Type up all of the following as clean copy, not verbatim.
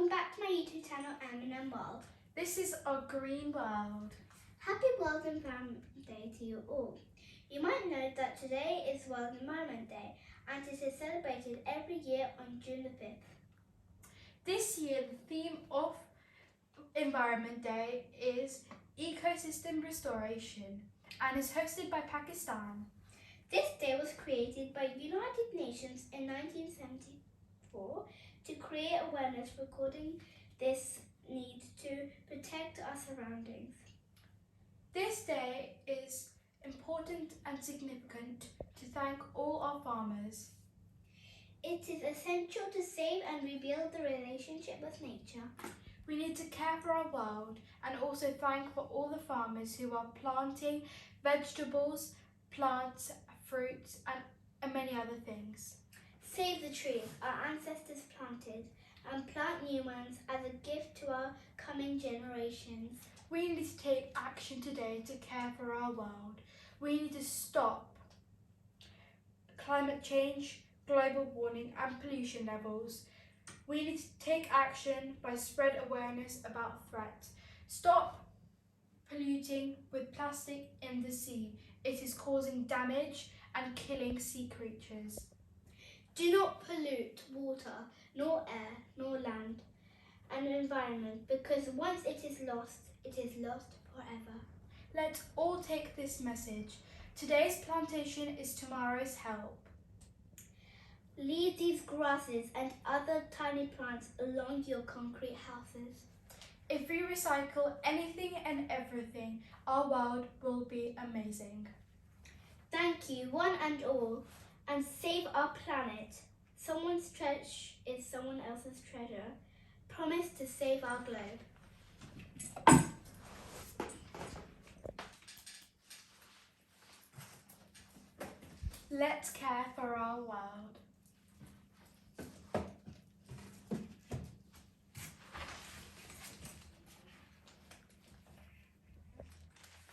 Welcome back to my YouTube channel, M&M World. This is our green world. Happy World Environment Day to you all. You might know that today is World Environment Day and it is celebrated every year on June the 5th. This year the theme of Environment Day is ecosystem restoration and is hosted by Pakistan. This day was created by United Nations in 1974 to create awareness regarding this need to protect our surroundings. This day is important and significant to thank all our farmers. It is essential to save and rebuild the relationship with nature. We need to care for our world and also thank for all the farmers who are planting vegetables, plants, fruits and many other things. Save the trees our ancestors planted and plant new ones as a gift to our coming generations. We need to take action today to care for our world. We need to stop climate change, global warming and pollution levels. We need to take action by spread awareness about threats. Stop polluting with plastic in the sea. It is causing damage and killing sea creatures. Do not pollute water, nor air, nor land and environment, because once it is lost forever. Let's all take this message. Today's plantation is tomorrow's help. Leave these grasses and other tiny plants along your concrete houses. If we recycle anything and everything, our world will be amazing. Thank you, one and all, and save our planet. Someone's trash is someone else's treasure. Promise to save our globe. Let's care for our world.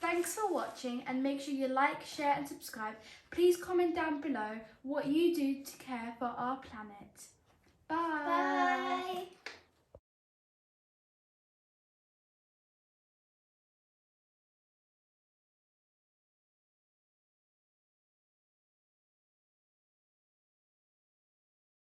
Thanks for watching and make sure you like, share and subscribe. Please comment down below what you do to care for our planet. Bye. Bye.